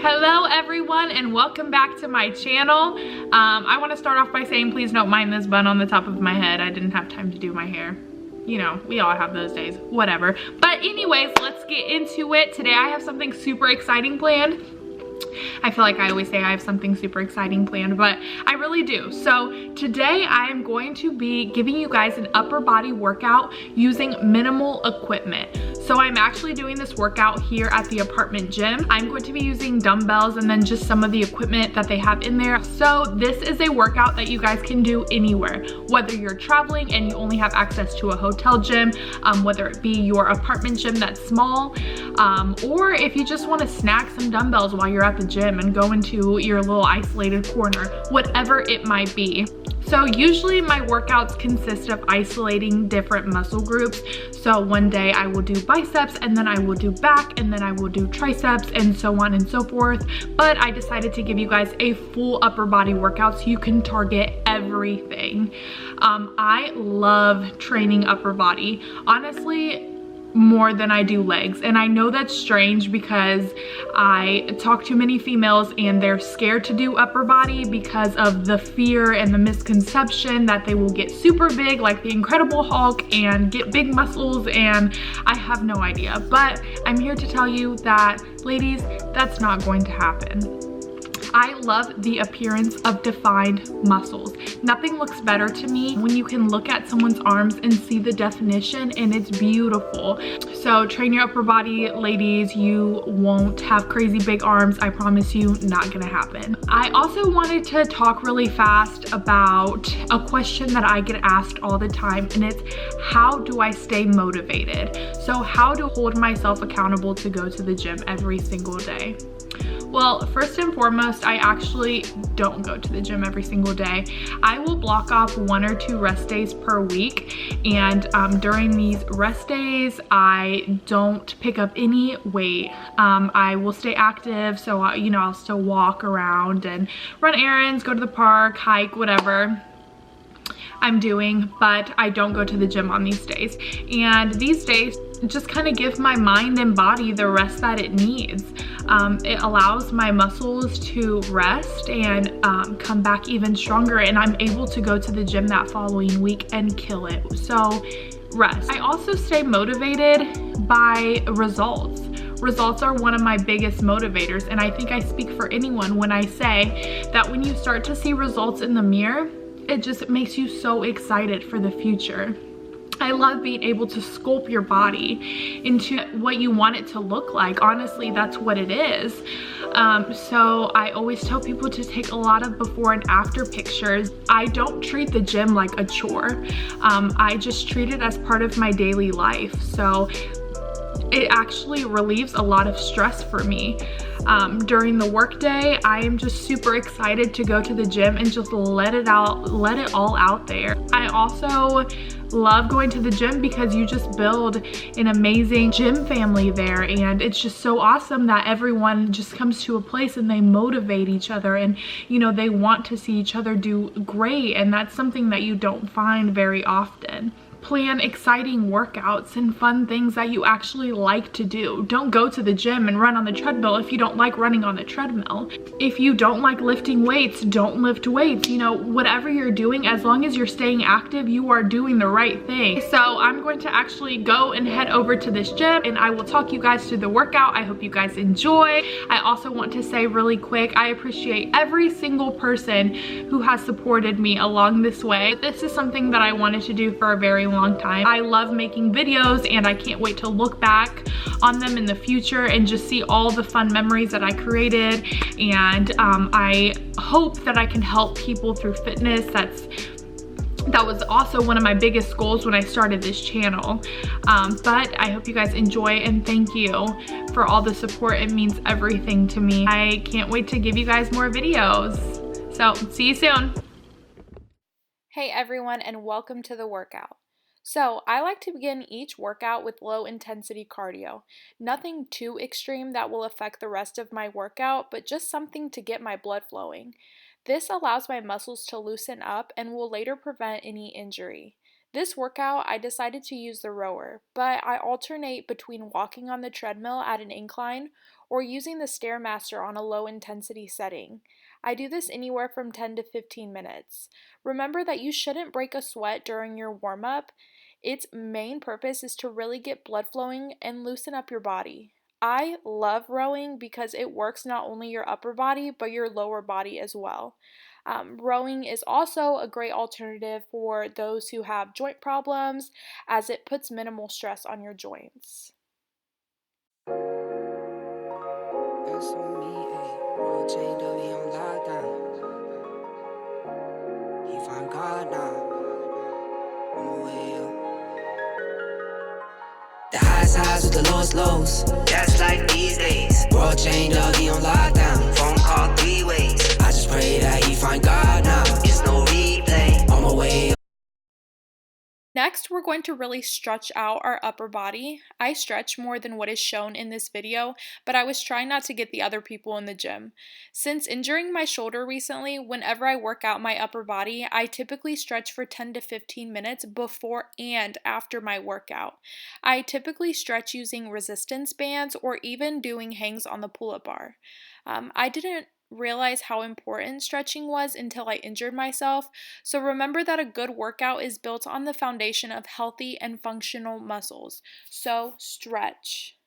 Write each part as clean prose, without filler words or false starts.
Hello everyone and welcome back to my channel. I want to start off by saying please don't mind this bun on the top of my head. I didn't have time to do my hair. You know, we all have those days, whatever. But anyways, let's get into it. Today I have something super exciting planned. I feel like I always say I have something super exciting planned, but I really do. So today I am going to be giving you guys an upper body workout using minimal equipment. So I'm actually doing this workout here at the apartment gym. I'm going to be using dumbbells and then just some of the equipment that they have in there. So this is a workout that you guys can do anywhere, whether you're traveling and you only have access to a hotel gym, whether it be your apartment gym that's small, or if you just want to snack some dumbbells while you're at the gym and go into your little isolated corner, whatever it might be. So usually my workouts consist of isolating different muscle groups. So one day I will do biceps, and then I will do back, and then I will do triceps, and so on and so forth. But I decided to give you guys a full upper body workout so you can target everything. I love training upper body. Honestly, more than I do legs. And I know that's strange because I talk to many females and they're scared to do upper body because of the fear and the misconception that they will get super big like the Incredible Hulk and get big muscles, and I have no idea. But I'm here to tell you that, ladies, that's not going to happen. I love the appearance of defined muscles. Nothing looks better to me when you can look at someone's arms and see the definition, and it's beautiful. So train your upper body, ladies. You won't have crazy big arms. I promise you, not gonna happen. I also wanted to talk really fast about a question that I get asked all the time, and it's how do I stay motivated? So how to hold myself accountable to go to the gym every single day. Well, first and foremost, I actually don't go to the gym every single day. I will block off 1 or 2 rest days per week, and during these rest days, I don't pick up any weight. I will stay active, so I'll still walk around and run errands, go to the park, hike, whatever I'm doing, but I don't go to the gym on these days. And these days just kind of give my mind and body the rest that it needs. It allows my muscles to rest and come back even stronger, and I'm able to go to the gym that following week and kill it. So rest. I also stay motivated by results. Results are one of my biggest motivators, and I think I speak for anyone when I say that when you start to see results in the mirror, it just makes you so excited for the future. I love being able to sculpt your body into what you want it to look like. Honestly, that's what it is. So I always tell people to take a lot of before and after pictures. I don't treat the gym like a chore. I just treat it as part of my daily life. So it actually relieves a lot of stress for me. During the workday, I am just super excited to go to the gym and just let it all out there. I also love going to the gym because you just build an amazing gym family there, and it's just so awesome that everyone just comes to a place and they motivate each other, and they want to see each other do great, and that's something that you don't find very often. Plan exciting workouts and fun things that you actually like to do. Don't go to the gym and run on the treadmill if you don't like running on the treadmill. If you don't like lifting weights, don't lift weights. Whatever you're doing, as long as you're staying active, you are doing the right thing. So I'm going to actually go and head over to this gym, and I will talk you guys through the workout. I hope you guys enjoy. I also want to say really quick, I appreciate every single person who has supported me along this way. This is something that I wanted to do for a very long time. I love making videos, and I can't wait to look back on them in the future and just see all the fun memories that I created. And I hope that I can help people through fitness. That was also one of my biggest goals when I started this channel. But I hope you guys enjoy, and thank you for all the support. It means everything to me. I can't wait to give you guys more videos. So see you soon. Hey everyone, and welcome to the workout. So I like to begin each workout with low intensity cardio. Nothing too extreme that will affect the rest of my workout, but just something to get my blood flowing. This allows my muscles to loosen up and will later prevent any injury. This workout, I decided to use the rower, but I alternate between walking on the treadmill at an incline or using the Stairmaster on a low intensity setting. I do this anywhere from 10 to 15 minutes. Remember that you shouldn't break a sweat during your warm up. Its main purpose is to really get blood flowing and loosen up your body. I love rowing because it works not only your upper body but your lower body as well. Rowing is also a great alternative for those who have joint problems as it puts minimal stress on your joints. That's on me, ayy. Bro, chained up, he on lockdown. He find God now. On my way up. The highs with the lowest lows. That's life these days. Bro, chained up, he on lockdown. Phone call 3 ways. I just pray that he find God now. It's no replay. On my way up. Next, we're going to really stretch out our upper body. I stretch more than what is shown in this video, but I was trying not to get the other people in the gym. Since injuring my shoulder recently, whenever I work out my upper body, I typically stretch for 10 to 15 minutes before and after my workout. I typically stretch using resistance bands or even doing hangs on the pull-up bar. I didn't realize how important stretching was until I injured myself. So remember that a good workout is built on the foundation of healthy and functional muscles. So stretch.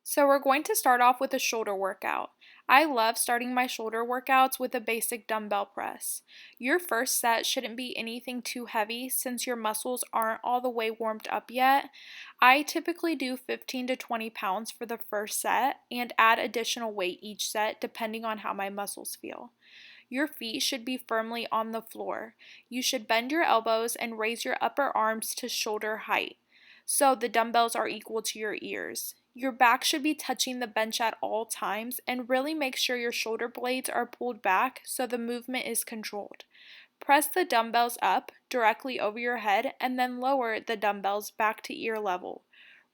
So we're going to start off with a shoulder workout. I love starting my shoulder workouts with a basic dumbbell press. Your first set shouldn't be anything too heavy since your muscles aren't all the way warmed up yet. I typically do 15 to 20 pounds for the first set and add additional weight each set depending on how my muscles feel. Your feet should be firmly on the floor. You should bend your elbows and raise your upper arms to shoulder height, so the dumbbells are equal to your ears. Your back should be touching the bench at all times, and really make sure your shoulder blades are pulled back so the movement is controlled. Press the dumbbells up directly over your head and then lower the dumbbells back to ear level.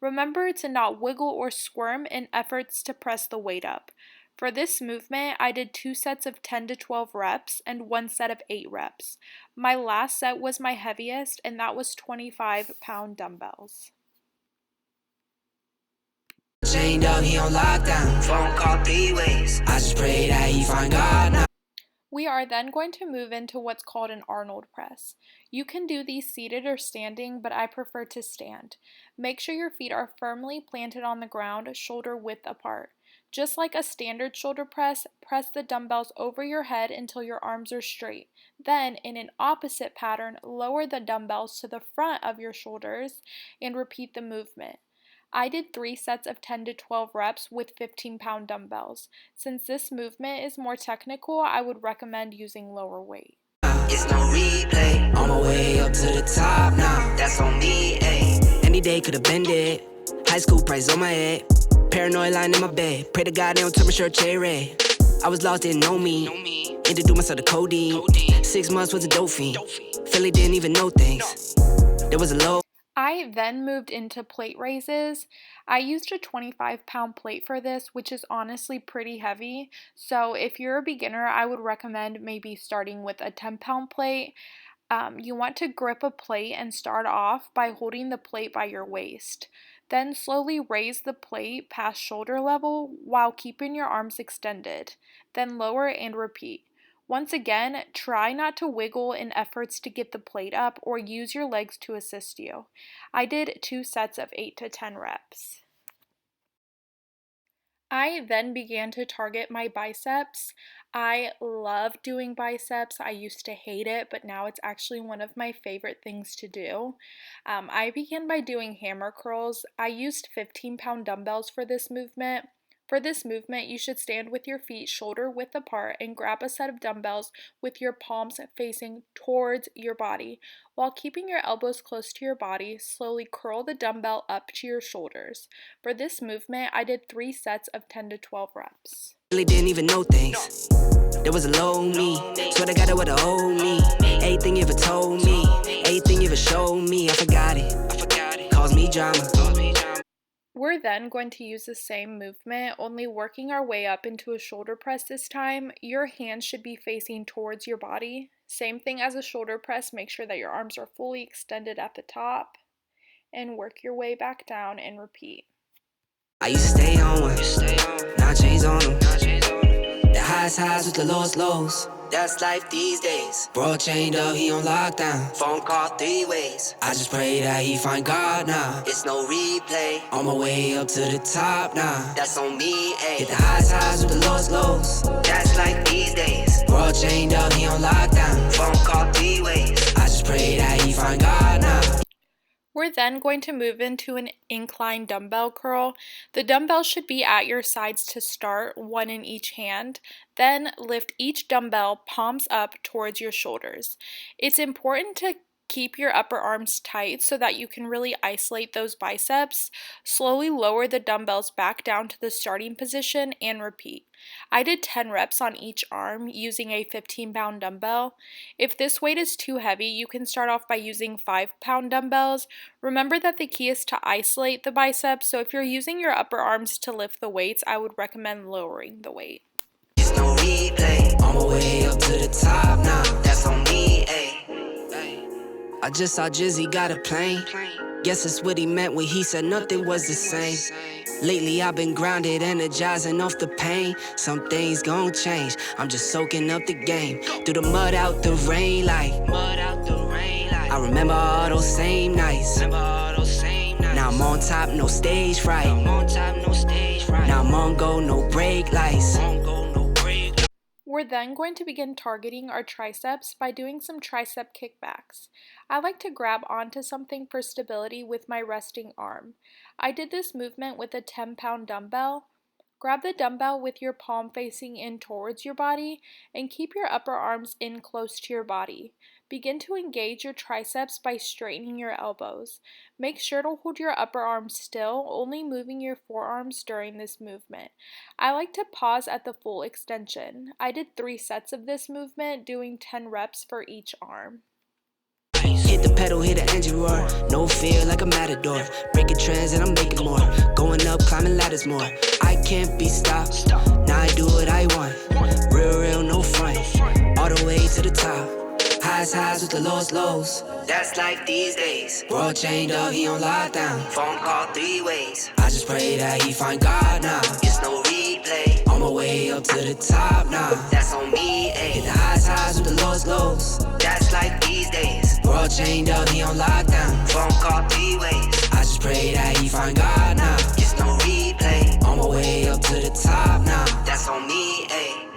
Remember to not wiggle or squirm in efforts to press the weight up. For this movement, I did 2 sets of 10 to 12 reps and 1 set of 8 reps. My last set was my heaviest, and that was 25-pound dumbbells. Chained up, he on lockdown. Phone call 3 ways. I just pray that he find God now. We are then going to move into what's called an Arnold Press. You can do these seated or standing, but I prefer to stand. Make sure your feet are firmly planted on the ground, shoulder width apart. Just like a standard shoulder press, press the dumbbells over your head until your arms are straight. Then, in an opposite pattern, lower the dumbbells to the front of your shoulders and repeat the movement. I did 3 sets of 10 to 12 reps with 15-pound dumbbells. Since this movement is more technical, I would recommend using lower weight. It's no replay. On my way up to the top now. That's on me, ayy. Any day could have been it. High school price on my head. Paranoid lying in my bed. Pray to God they don't turn my shirt red. I was lost, didn't know me. Introduced myself to codeine. 6 months was a dope fiend. Philly didn't even know things. There was a low. I then moved into plate raises. I used a 25-pound plate for this, which is honestly pretty heavy. So if you're a beginner, I would recommend maybe starting with a 10-pound plate. You want to grip a plate and start off by holding the plate by your waist. Then slowly raise the plate past shoulder level while keeping your arms extended. Then lower and repeat. Once again, try not to wiggle in efforts to get the plate up or use your legs to assist you. I did 2 sets of 8 to 10 reps. I then began to target my biceps. I love doing biceps. I used to hate it, but now it's actually one of my favorite things to do. I began by doing hammer curls. I used 15-pound dumbbells for this movement. For this movement, you should stand with your feet shoulder width apart and grab a set of dumbbells with your palms facing towards your body. While keeping your elbows close to your body, slowly curl the dumbbell up to your shoulders. For this movement, I did 3 sets of 10 to 12 reps. Really didn't even know things. There was a low me. Swear to God it would have owed me. Everything you ever told me. Everything you ever showed me. I forgot it. Caused me drama. We're then going to use the same movement, only working our way up into a shoulder press this time. Your hands should be facing towards your body. Same thing as a shoulder press, make sure that your arms are fully extended at the top and work your way back down and repeat. I used to stay on one, now chains on them. The highs with the lows. That's life these days. Bro chained up, he on lockdown. Phone call 3 ways. I just pray that he find God now. It's no replay. On my way up to the top now. That's on me, ayy. Hit the highs with the lows. That's life these days. Bro chained up, he on lockdown. Phone call 3 ways. I just pray that he find God now. We're then going to move into an incline dumbbell curl. The dumbbell should be at your sides to start, one in each hand. Then lift each dumbbell palms up towards your shoulders. It's important to keep your upper arms tight so that you can really isolate those biceps. Slowly lower the dumbbells back down to the starting position and repeat. I did 10 reps on each arm using a 15-pound dumbbell. If this weight is too heavy, you can start off by using 5-pound dumbbells. Remember that the key is to isolate the biceps, so if you're using your upper arms to lift the weights, I would recommend lowering the weight. It's no replay. On my way up to the top now. That's on me, ayy. I just saw Jizzy got a plane. Guess that's what he meant when he said nothing was the same. Lately I've been grounded, energizing off the pain. Some things gon' change, I'm just soaking up the game. Through the mud out the rain like I remember all those same nights. Now I'm on top, no stage fright. Now I'm on go, no brake lights. We're then going to begin targeting our triceps by doing some tricep kickbacks. I like to grab onto something for stability with my resting arm. I did this movement with a 10-pound dumbbell. Grab the dumbbell with your palm facing in towards your body and keep your upper arms in close to your body. Begin to engage your triceps by straightening your elbows. Make sure to hold your upper arms still, only moving your forearms during this movement. I like to pause at the full extension. I did 3 sets of this movement, doing 10 reps for each arm. Hit the pedal, hit the engine roar. No fear like a matador. Breaking trends and I'm making more. Going up, climbing ladders more. I can't be stopped. Now I do what I want. Real, no front. All the way to the top. Highs with the lows. That's life these days. Bro chained up, he on lockdown. Phone call 3 ways. I just pray that he find God now. It's no replay. On my way up to the top now. That's on me, ayy. Hit the highs with the lows. That's life these days. Bro chained up, he on lockdown. Phone call 3 ways. I just pray that he find God now. It's no replay. On my way up to the top now. That's on me, ayy.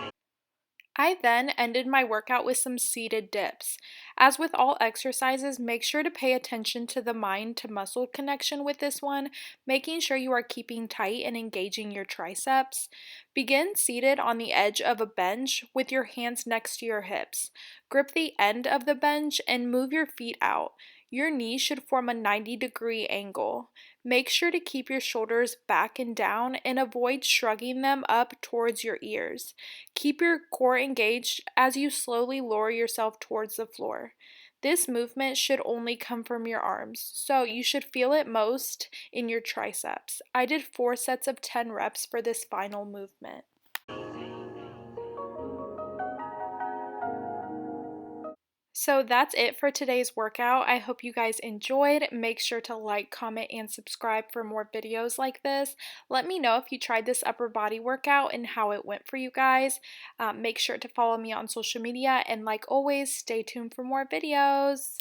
I then ended my workout with some seated dips. As with all exercises, make sure to pay attention to the mind to muscle connection with this one, making sure you are keeping tight and engaging your triceps. Begin seated on the edge of a bench with your hands next to your hips. Grip the end of the bench and move your feet out. Your knees should form a 90-degree angle. Make sure to keep your shoulders back and down and avoid shrugging them up towards your ears. Keep your core engaged as you slowly lower yourself towards the floor. This movement should only come from your arms, so you should feel it most in your triceps. I did 4 sets of 10 reps for this final movement. So that's it for today's workout. I hope you guys enjoyed. Make sure to like, comment, and subscribe for more videos like this. Let me know if you tried this upper body workout and how it went for you guys. Make sure to follow me on social media, and like always, stay tuned for more videos.